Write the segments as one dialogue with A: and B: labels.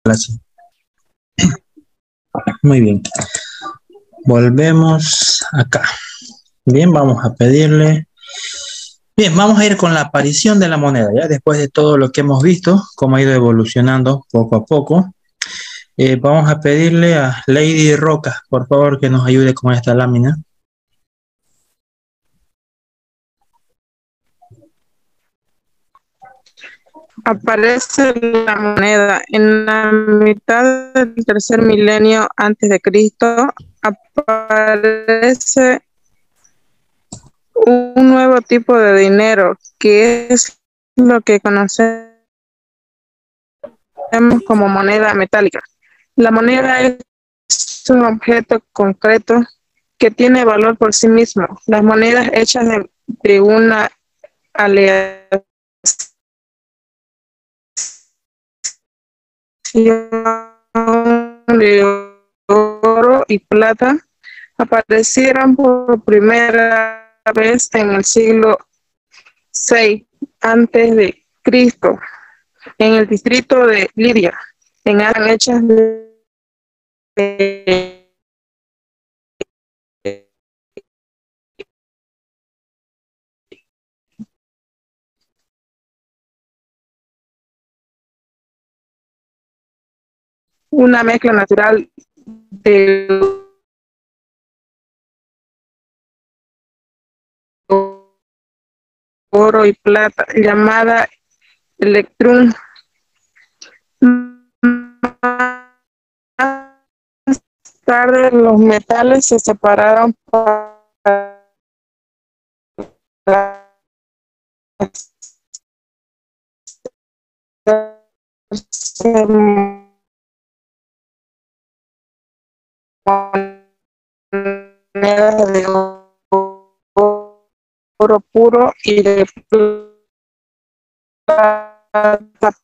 A: Gracias. Muy bien. Volvemos acá. Bien, vamos a pedirle. Bien, vamos a ir con la aparición de la moneda, ya después de todo lo que hemos visto, cómo ha ido evolucionando poco a poco. Vamos a pedirle a Lady Roca, por favor, que nos ayude con esta lámina.
B: Aparece la moneda en la mitad del tercer milenio antes de Cristo. Aparece un nuevo tipo de dinero que es lo que conocemos como moneda metálica. La moneda es un objeto concreto que tiene valor por sí mismo. Las monedas hechas de una aleación de oro y plata aparecieron por primera vez en el siglo VI antes de Cristo en el distrito de Lidia, en áreas hechas de una mezcla natural de oro y plata llamada electrum. Más tarde los metales se separaron para hacer monedas de oro puro y de plata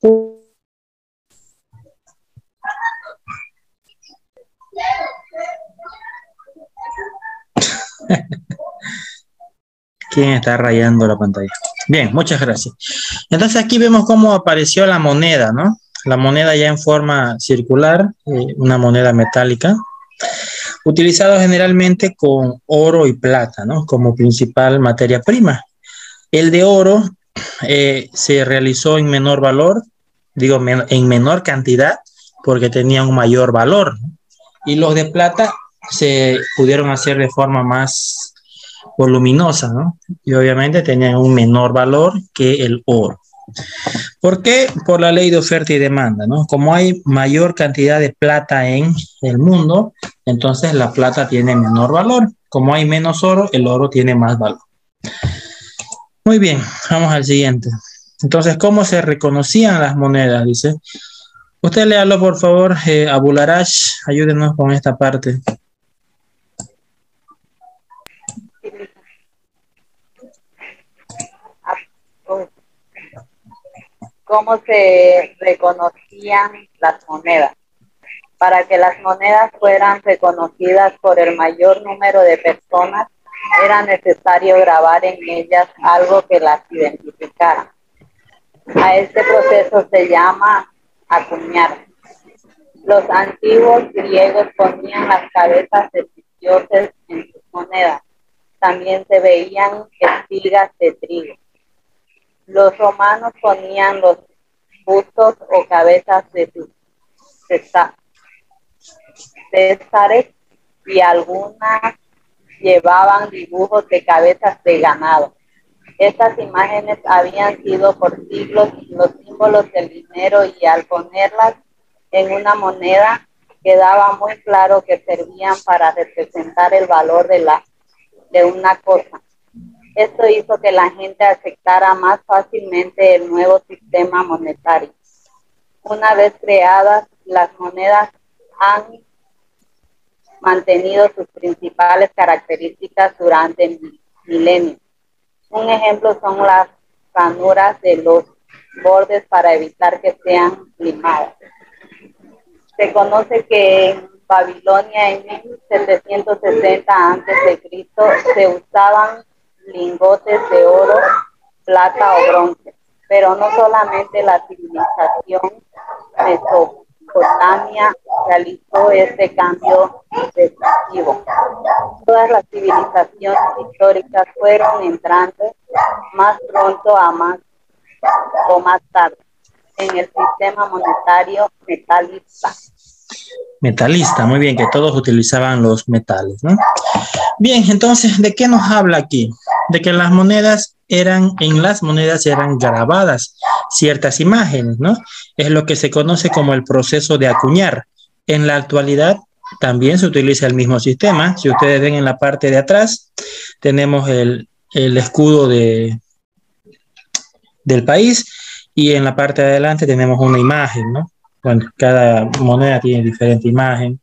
B: pura.
A: ¿Quién está rayando la pantalla? Bien, muchas gracias. Entonces aquí vemos cómo apareció la moneda, ¿no? La moneda ya en forma circular, una moneda metálica, utilizado generalmente con oro y plata, ¿no? Como principal materia prima. El de oro se realizó en menor valor, digo, en menor cantidad, porque tenía un mayor valor, ¿no? Y los de plata se pudieron hacer de forma más voluminosa, ¿no? Y obviamente tenían un menor valor que el oro. ¿Por qué? Por la ley de oferta y demanda, ¿no? Como hay mayor cantidad de plata en el mundo, entonces la plata tiene menor valor. Como hay menos oro, el oro tiene más valor. Muy bien, vamos al siguiente. Entonces, ¿cómo se reconocían las monedas? Dice. Usted léalo, por favor, Abularash, ayúdenos con esta parte.
C: ¿Cómo se reconocían las monedas? Para que las monedas fueran reconocidas por el mayor número de personas, era necesario grabar en ellas algo que las identificara. A este proceso se llama acuñar. Los antiguos griegos ponían las cabezas de sus dioses en sus monedas. También se veían espigas de trigo. Los romanos ponían los bustos o cabezas de sus césares y algunas llevaban dibujos de cabezas de ganado. Estas imágenes habían sido por siglos los símbolos del dinero y al ponerlas en una moneda quedaba muy claro que servían para representar el valor de una cosa. Esto hizo que la gente aceptara más fácilmente el nuevo sistema monetario. Una vez creadas, las monedas han mantenido sus principales características durante el milenio. Un ejemplo son las ranuras de los bordes para evitar que sean limadas. Se conoce que en Babilonia en 1760 a.C. se usaban lingotes de oro, plata o bronce. pero no solamente la civilización Mesopotamia realizó este cambio decisivo. Todas las civilizaciones históricas fueron entrando más pronto a más o más tarde en el sistema monetario metalista.
A: Metalista, muy bien, que todos utilizaban los metales, ¿no? Bien, entonces, ¿de qué nos habla aquí? De que en las monedas eran grabadas ciertas imágenes, ¿no? Es lo que se conoce como el proceso de acuñar. En la actualidad también se utiliza el mismo sistema. Si ustedes ven en la parte de atrás, tenemos el escudo del país y en la parte de adelante tenemos una imagen, ¿no? Bueno, cada moneda tiene diferente imagen.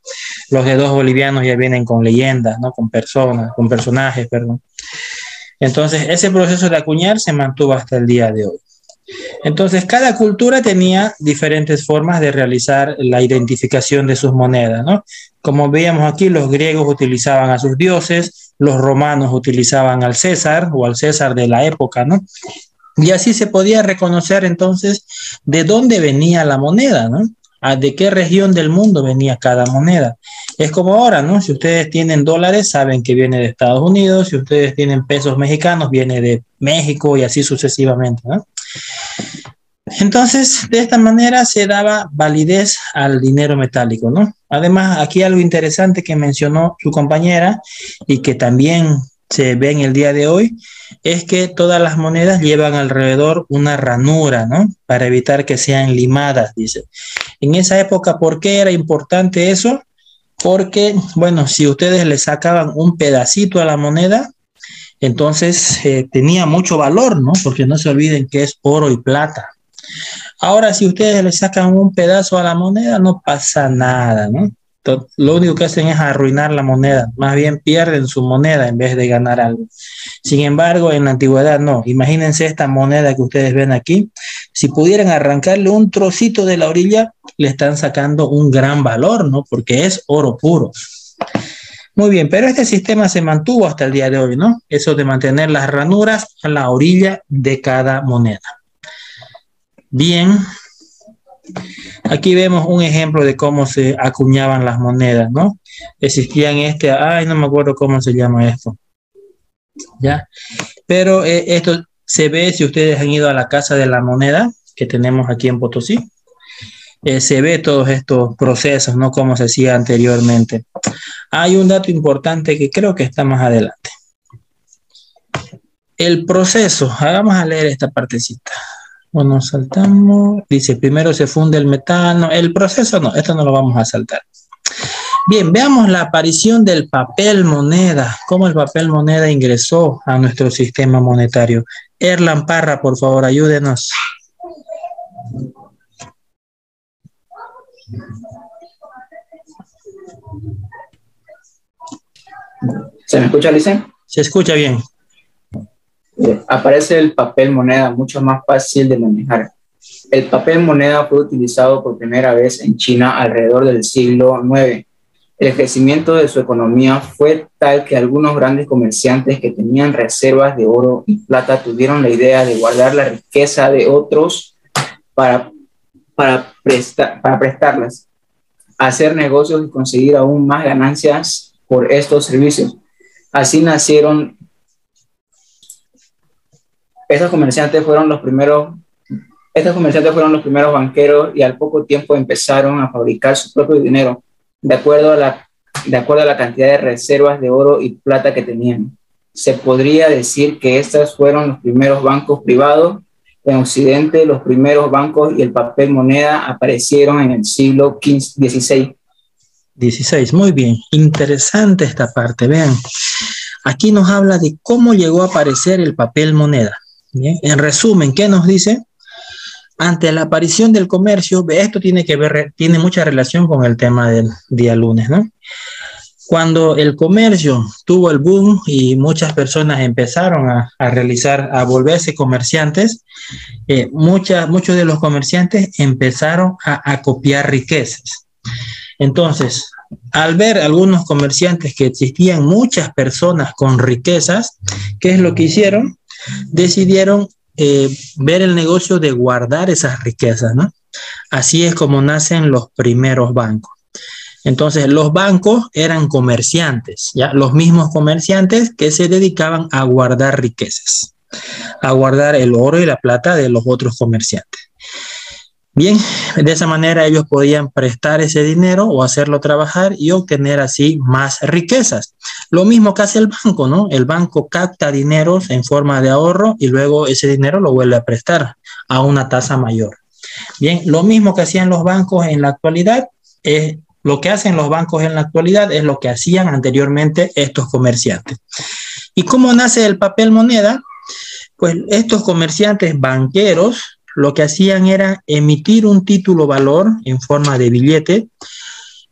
A: Los dedos bolivianos ya vienen con leyendas, ¿no? Con personajes, perdón. Entonces, ese proceso de acuñar se mantuvo hasta el día de hoy. Entonces, cada cultura tenía diferentes formas de realizar la identificación de sus monedas, ¿no? Como veíamos aquí, los griegos utilizaban a sus dioses, los romanos utilizaban al César o al César de la época, ¿no? Y así se podía reconocer entonces de dónde venía la moneda, ¿no? De qué región del mundo venía cada moneda. Es como ahora, ¿no? Si ustedes tienen dólares, saben que viene de Estados Unidos. Si ustedes tienen pesos mexicanos, viene de México y así sucesivamente, ¿no? Entonces, de esta manera se daba validez al dinero metálico, ¿no? Además, aquí algo interesante que mencionó su compañera y que también se ve en el día de hoy, es que todas las monedas llevan alrededor una ranura, ¿no? Para evitar que sean limadas, dice. En esa época, ¿por qué era importante eso? Porque, bueno, si ustedes le sacaban un pedacito a la moneda, entonces tenía mucho valor, ¿no? Porque no se olviden que es oro y plata. Ahora, si ustedes le sacan un pedazo a la moneda, no pasa nada, ¿no? Lo único que hacen es arruinar la moneda, más bien pierden su moneda en vez de ganar algo. Sin embargo, en la antigüedad no. Imagínense esta moneda que ustedes ven aquí. Si pudieran arrancarle un trocito de la orilla, le están sacando un gran valor, ¿no? Porque es oro puro. Muy bien, pero este sistema se mantuvo hasta el día de hoy, ¿no? Eso de mantener las ranuras a la orilla de cada moneda. Bien. Aquí vemos un ejemplo de cómo se acuñaban las monedas, ¿no? Existían no me acuerdo cómo se llama esto, ¿ya? Pero esto se ve si ustedes han ido a la Casa de la Moneda que tenemos aquí en Potosí. Se ve todos estos procesos, ¿no? Como se hacía anteriormente. Hay un dato importante que creo que está más adelante. El proceso, vamos a leer esta partecita. Bueno, saltamos. Dice, primero se funde el metal. No, el proceso no, esto no lo vamos a saltar. Bien, veamos la aparición del papel moneda. Cómo el papel moneda ingresó a nuestro sistema monetario. Erlan Parra, por favor, ayúdenos.
D: ¿Se me escucha, Licen?
A: Se escucha bien.
D: Aparece el papel moneda, mucho más fácil de manejar. El papel moneda fue utilizado por primera vez en China alrededor del siglo IX. El crecimiento de su economía fue tal que algunos grandes comerciantes que tenían reservas de oro y plata tuvieron la idea de guardar la riqueza de otros para prestarlas, hacer negocios y conseguir aún más ganancias por estos servicios. Así nacieron. Estos comerciantes fueron los primeros banqueros y al poco tiempo empezaron a fabricar su propio dinero de acuerdo a la cantidad de reservas de oro y plata que tenían. Se podría decir que estos fueron los primeros bancos privados en Occidente. Los primeros bancos y el papel moneda aparecieron en el siglo XVI.
A: 16, muy bien. Interesante esta parte, vean. Aquí nos habla de cómo llegó a aparecer el papel moneda. Bien, en resumen, ¿qué nos dice? Ante la aparición del comercio, esto tiene mucha relación con el tema del día lunes, ¿no? Cuando el comercio tuvo el boom y muchas personas empezaron a volverse comerciantes, muchos de los comerciantes empezaron a copiar riquezas. Entonces, al ver algunos comerciantes que existían muchas personas con riquezas, ¿qué es lo que hicieron? Decidieron ver el negocio de guardar esas riquezas, ¿no? Así es como nacen los primeros bancos. Entonces, los bancos eran comerciantes, ¿ya? Los mismos comerciantes que se dedicaban a guardar riquezas, a guardar el oro y la plata de los otros comerciantes. Bien, de esa manera ellos podían prestar ese dinero o hacerlo trabajar y obtener así más riquezas. Lo mismo que hace el banco, ¿no? El banco capta dineros en forma de ahorro y luego ese dinero lo vuelve a prestar a una tasa mayor. Bien, lo mismo que hacían los bancos en la actualidad, lo que hacen los bancos en la actualidad es lo que hacían anteriormente estos comerciantes. ¿Y cómo nace el papel moneda? Pues estos comerciantes banqueros lo que hacían era emitir un título valor en forma de billete,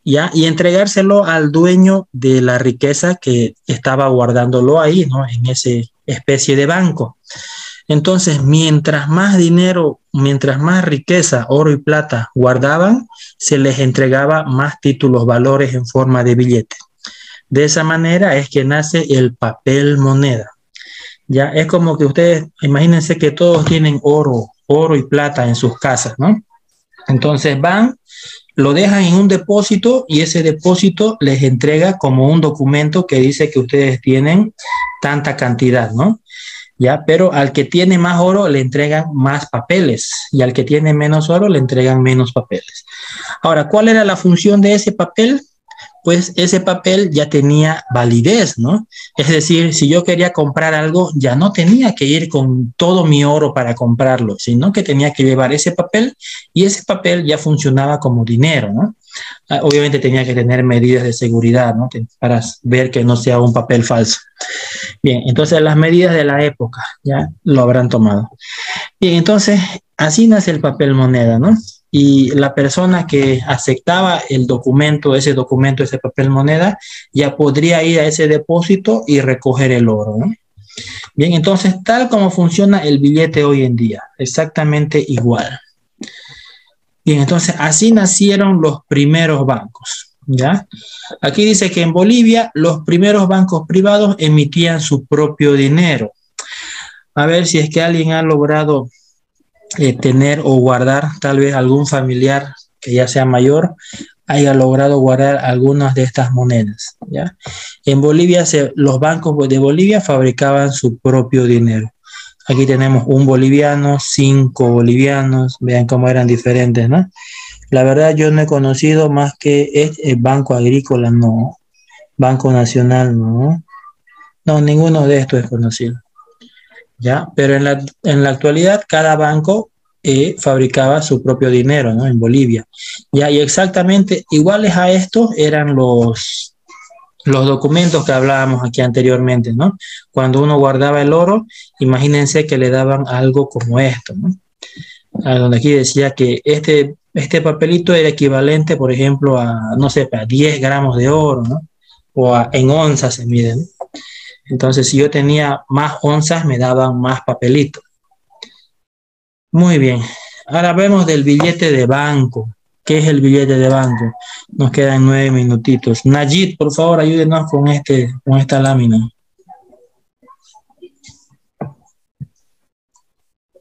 A: ¿ya? Y entregárselo al dueño de la riqueza que estaba guardándolo ahí, ¿no? En esa especie de banco. Entonces, mientras más dinero, mientras más riqueza, oro y plata guardaban, se les entregaba más títulos valores en forma de billete. De esa manera es que nace el papel moneda. Ya es como que ustedes, imagínense que todos tienen oro y plata en sus casas, ¿no? Entonces van, lo dejan en un depósito y ese depósito les entrega como un documento que dice que ustedes tienen tanta cantidad, ¿no? Ya, pero al que tiene más oro le entregan más papeles y al que tiene menos oro le entregan menos papeles. Ahora, ¿cuál era la función de ese papel? Pues ese papel ya tenía validez, ¿no? Es decir, si yo quería comprar algo, ya no tenía que ir con todo mi oro para comprarlo, sino que tenía que llevar ese papel y ese papel ya funcionaba como dinero, ¿no? Obviamente tenía que tener medidas de seguridad, ¿no? Para ver que no sea un papel falso. Bien, entonces las medidas de la época ya lo habrán tomado. Bien, entonces así nace el papel moneda, ¿no? Y la persona que aceptaba el documento, ese papel moneda, ya podría ir a ese depósito y recoger el oro, ¿no? Bien, entonces tal como funciona el billete hoy en día, exactamente igual. Bien, entonces así nacieron los primeros bancos, ¿ya? Aquí dice que en Bolivia los primeros bancos privados emitían su propio dinero. A ver si es que alguien ha logrado tener o guardar, tal vez algún familiar que ya sea mayor haya logrado guardar algunas de estas monedas, ¿ya? En Bolivia, los bancos de Bolivia fabricaban su propio dinero. Aquí tenemos un boliviano, 5 bolivianos, vean cómo eran diferentes, ¿no? La verdad yo no he conocido más que el Banco Agrícola, no. Banco Nacional, no. No, ninguno de estos es conocido. ¿Ya? Pero en la actualidad cada banco fabricaba su propio dinero, ¿no? En Bolivia. ¿Ya? Y exactamente iguales a estos eran los documentos que hablábamos aquí anteriormente, ¿no? Cuando uno guardaba el oro, imagínense que le daban algo como esto, ¿no? Donde aquí decía que este papelito era equivalente, por ejemplo, a, no sé, a 10 gramos de oro, ¿no? O en onzas se miden, ¿no? Entonces, si yo tenía más onzas, me daban más papelito. Muy bien. Ahora vemos del billete de banco. ¿Qué es el billete de banco? Nos quedan 9 minutitos. Nayib, por favor, ayúdenos con esta lámina.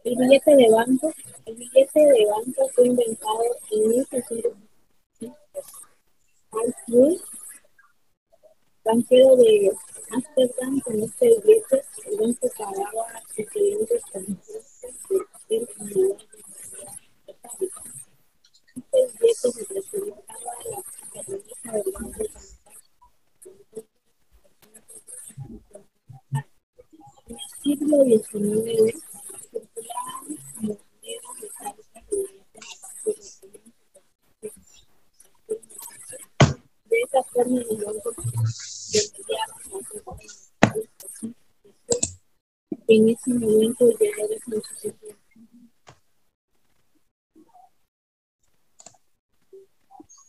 E: El billete de banco fue inventado en 1605. Al banquero de Ámsterdam, con este billete, el banco pagaba a sus clientes con impuestos de unidad de fábrica. Este billete representaba la premisa del banco. En el siglo XIX, circulaban monedas metálicas de billetes de esa forma los bancos en ese momento ya era suficiente.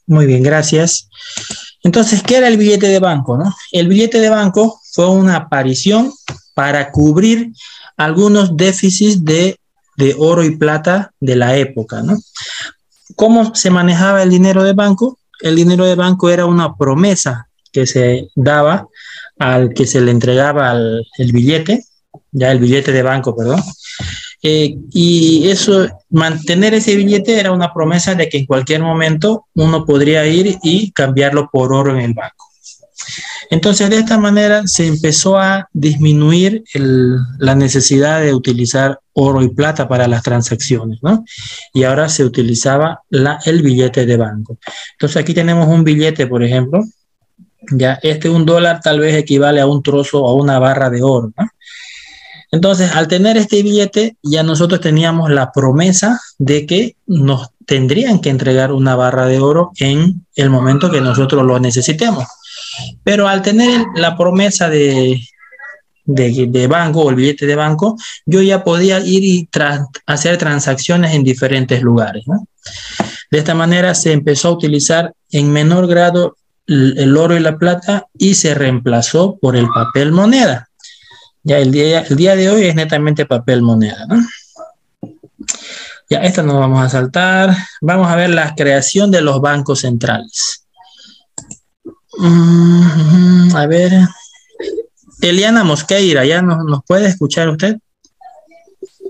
A: Muy bien, gracias. Entonces, ¿qué era el billete de banco, no? El billete de banco fue una aparición para cubrir algunos déficits de oro y plata de la época, ¿no? ¿Cómo se manejaba el dinero de banco? El dinero de banco era una promesa que se daba al que se le entregaba el billete, ya el billete de banco, perdón. Y eso, mantener ese billete era una promesa de que en cualquier momento uno podría ir y cambiarlo por oro en el banco. Entonces, de esta manera se empezó a disminuir la necesidad de utilizar oro y plata para las transacciones, ¿no? Y ahora se utilizaba el billete de banco. Entonces, aquí tenemos un billete, por ejemplo, ya $1 tal vez equivale a un trozo o a una barra de oro, ¿no? Entonces, al tener este billete, ya nosotros teníamos la promesa de que nos tendrían que entregar una barra de oro en el momento que nosotros lo necesitemos. Pero al tener la promesa de banco o el billete de banco, yo ya podía ir y hacer transacciones en diferentes lugares, ¿no? De esta manera se empezó a utilizar en menor grado el oro y la plata y se reemplazó por el papel moneda. Ya el día de hoy es netamente papel moneda, ¿no? Ya esto nos vamos a saltar. Vamos a ver la creación de los bancos centrales. A ver. Eliana Mosqueira, ¿ya nos puede escuchar usted?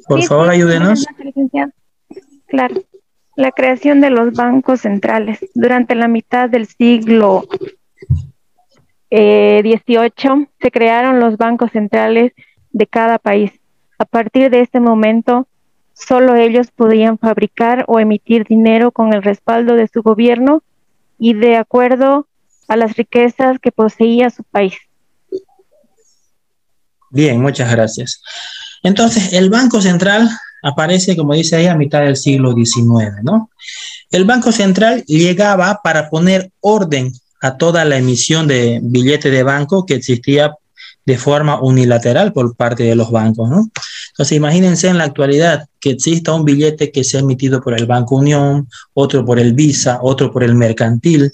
A: Por favor, ayúdenos.
F: Claro. La creación de los bancos centrales. Durante la mitad del siglo XVIII se crearon los bancos centrales de cada país. A partir de este momento, solo ellos podían fabricar o emitir dinero con el respaldo de su gobierno y de acuerdo a las riquezas que poseía su país.
A: Bien, muchas gracias. Entonces, el Banco Central aparece, como dice ahí, a mitad del siglo XIX, ¿no? El Banco Central llegaba para poner orden a toda la emisión de billetes de banco que existía de forma unilateral por parte de los bancos, ¿no? Entonces, imagínense en la actualidad que exista un billete que sea emitido por el Banco Unión, otro por el Visa, otro por el Mercantil.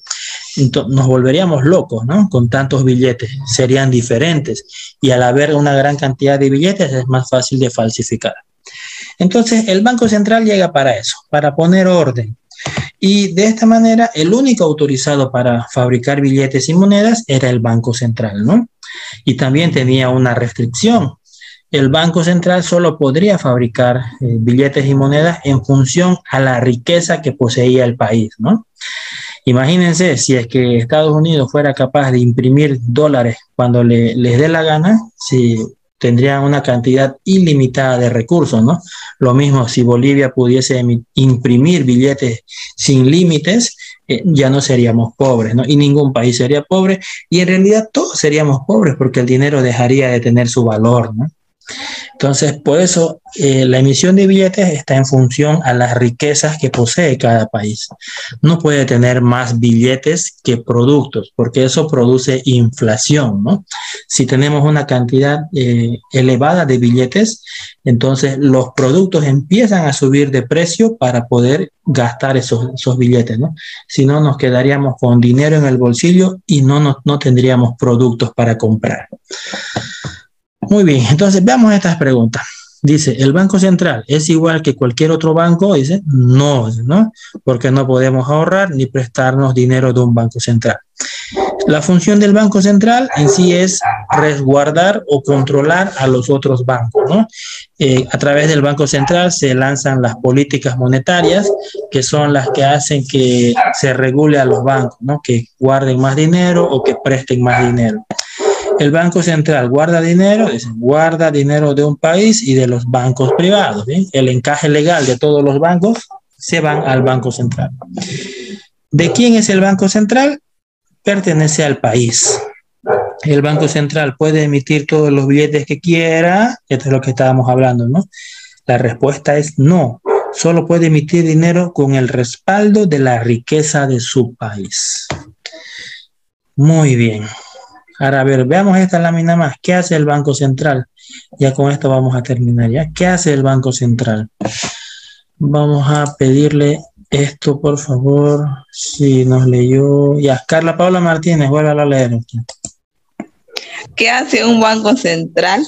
A: Entonces, nos volveríamos locos, ¿no? Con tantos billetes, serían diferentes. Y al haber una gran cantidad de billetes es más fácil de falsificar. Entonces, el Banco Central llega para eso, para poner orden. Y de esta manera, el único autorizado para fabricar billetes y monedas era el Banco Central, ¿no? Y también tenía una restricción. El Banco Central solo podría fabricar billetes y monedas en función a la riqueza que poseía el país, ¿no? Imagínense, si es que Estados Unidos fuera capaz de imprimir dólares cuando les dé la gana, si tendrían una cantidad ilimitada de recursos, ¿no? Lo mismo si Bolivia pudiese imprimir billetes sin límites, ya no seríamos pobres, ¿no? Y ningún país sería pobre, y en realidad todos seríamos pobres porque el dinero dejaría de tener su valor, ¿no? Entonces, por eso la emisión de billetes está en función a las riquezas que posee cada país. No puede tener más billetes que productos, porque eso produce inflación, ¿no? Si tenemos una cantidad elevada de billetes, entonces los productos empiezan a subir de precio para poder gastar esos billetes, ¿no? Si no, nos quedaríamos con dinero en el bolsillo y no tendríamos productos para comprar. Muy bien, entonces veamos estas preguntas. Dice, ¿el Banco Central es igual que cualquier otro banco? Dice, no, ¿no? Porque no podemos ahorrar ni prestarnos dinero de un banco central. La función del Banco Central en sí es resguardar o controlar a los otros bancos, ¿no? A través del Banco Central se lanzan las políticas monetarias, que son las que hacen que se regule a los bancos, ¿no? Que guarden más dinero o que presten más dinero. El Banco Central guarda dinero de un país y de los bancos privados, ¿sí? El encaje legal de todos los bancos se van al Banco Central. ¿De quién es el Banco Central? Pertenece al país. El Banco Central puede emitir todos los billetes que quiera. Esto es lo que estábamos hablando, ¿no? La respuesta es no. Solo puede emitir dinero con el respaldo de la riqueza de su país. Muy bien. Ahora, a ver, veamos esta lámina más. ¿Qué hace el Banco Central? Ya con esto vamos a terminar, ¿ya? ¿Qué hace el Banco Central? Vamos a pedirle esto, por favor. Si nos leyó. Ya, Carla Paula Martínez, vuelve a leer.
G: ¿Qué hace un banco central?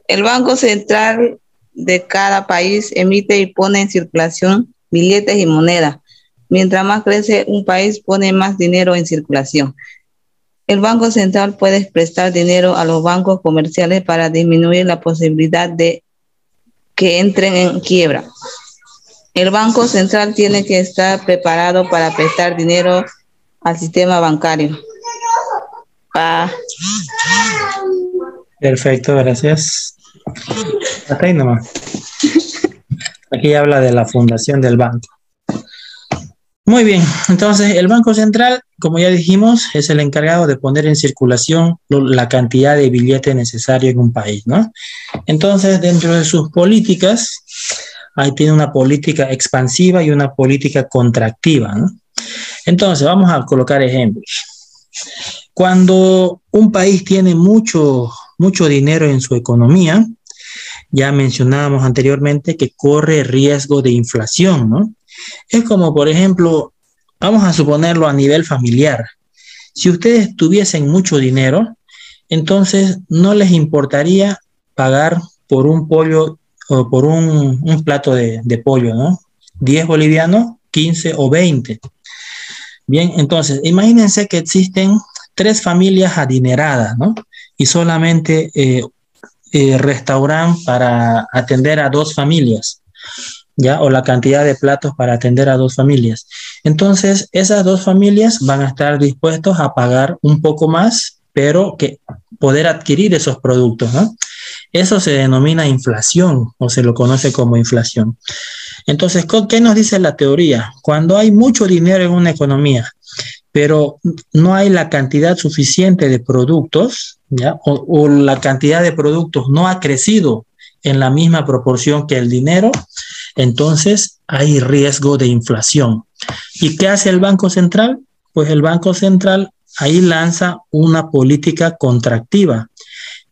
G: El Banco Central de cada país emite y pone en circulación billetes y monedas. Mientras más crece un país, pone más dinero en circulación. El Banco Central puede prestar dinero a los bancos comerciales para disminuir la posibilidad de que entren en quiebra. El Banco Central tiene que estar preparado para prestar dinero al sistema bancario.
A: Perfecto, gracias. Hasta ahí nomás. Aquí habla de la fundación del banco. Muy bien, entonces el Banco Central, como ya dijimos, es el encargado de poner en circulación la cantidad de billetes necesario en un país, ¿no? Entonces, dentro de sus políticas, ahí tiene una política expansiva y una política contractiva, ¿no? Entonces, vamos a colocar ejemplos. Cuando un país tiene mucho dinero en su economía, ya mencionábamos anteriormente que corre riesgo de inflación, ¿no? Es como, por ejemplo, vamos a suponerlo a nivel familiar. Si ustedes tuviesen mucho dinero, entonces no les importaría pagar por un pollo o por un plato de pollo, ¿no? 10 bolivianos, 15 o 20. Bien, entonces, imagínense que existen 3 familias adineradas, ¿no? Y solamente restauran para atender a 2 familias, ¿ya? O la cantidad de platos para atender a 2 familias. Entonces, esas 2 familias van a estar dispuestos a pagar un poco más, pero que poder adquirir esos productos, ¿no? Eso se denomina inflación o se lo conoce como inflación. Entonces, ¿qué nos dice la teoría? Cuando hay mucho dinero en una economía, pero no hay la cantidad suficiente de productos, ¿ya? O la cantidad de productos no ha crecido en la misma proporción que el dinero, entonces hay riesgo de inflación. ¿Y qué hace el Banco Central? Pues el Banco Central ahí lanza una política contractiva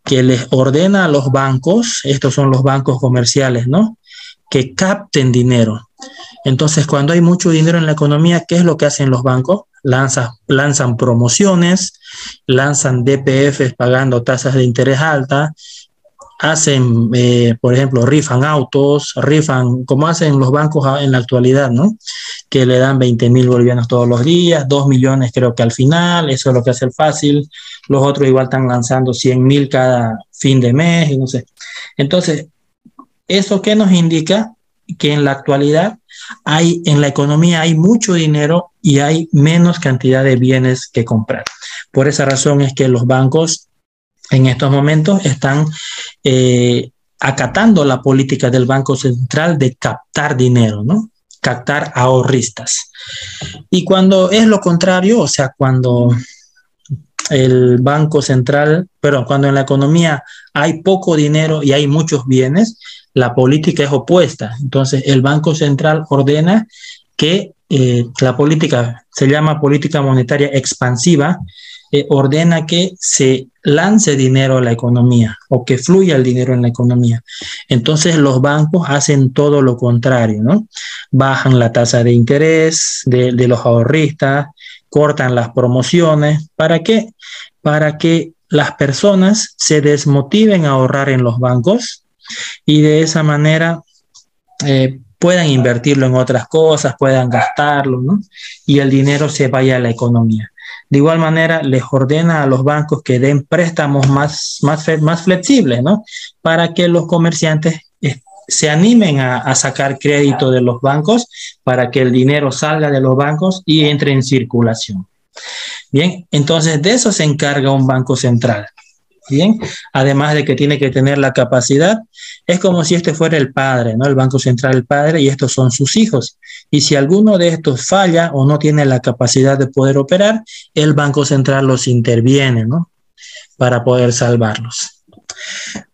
A: que les ordena a los bancos, estos son los bancos comerciales, ¿no? Que capten dinero. Entonces, cuando hay mucho dinero en la economía, ¿qué es lo que hacen los bancos? Lanzan promociones, lanzan DPFs pagando tasas de interés altas, hacen, por ejemplo, rifan autos, como hacen los bancos en la actualidad, ¿no? Que le dan 20.000 bolivianos todos los días, 2 millones creo que al final, eso es lo que hace el fácil. Los otros igual están lanzando 100.000 cada fin de mes, y no sé. Entonces, ¿eso qué nos indica? Que en la actualidad en la economía hay mucho dinero y hay menos cantidad de bienes que comprar. Por esa razón es que los bancos en estos momentos están acatando la política del Banco Central de captar dinero, ¿no? Captar ahorristas. Y cuando es lo contrario, o sea, cuando el Banco Central, cuando en la economía hay poco dinero y hay muchos bienes, la política es opuesta. Entonces, el Banco Central ordena que la política, se llama política monetaria expansiva, ordena que se lance dinero a la economía o que fluya el dinero en la economía. Entonces, los bancos hacen todo lo contrario, ¿no? Bajan la tasa de interés de los ahorristas, cortan las promociones. ¿Para qué? Para que las personas se desmotiven a ahorrar en los bancos y de esa manera puedan invertirlo en otras cosas, puedan gastarlo, ¿no? Y el dinero se vaya a la economía. De igual manera, les ordena a los bancos que den préstamos más flexibles, ¿no? Para que los comerciantes se animen a sacar crédito de los bancos, para que el dinero salga de los bancos y entre en circulación. Bien, entonces de eso se encarga un banco central. Bien, además de que tiene que tener la capacidad, es como si este fuera el padre, ¿no? El Banco Central el padre y estos son sus hijos. Y si alguno de estos falla o no tiene la capacidad de poder operar, el Banco Central los interviene, ¿no? Para poder salvarlos.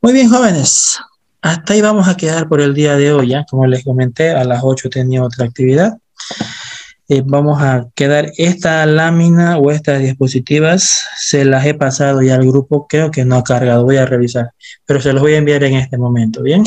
A: Muy bien, jóvenes. Hasta ahí vamos a quedar por el día de hoy, ¿ya? Como les comenté, a las 8 tenía otra actividad. Vamos a quedar esta lámina o estas diapositivas, se las he pasado ya al grupo, creo que no ha cargado, voy a revisar, pero se los voy a enviar en este momento, ¿bien?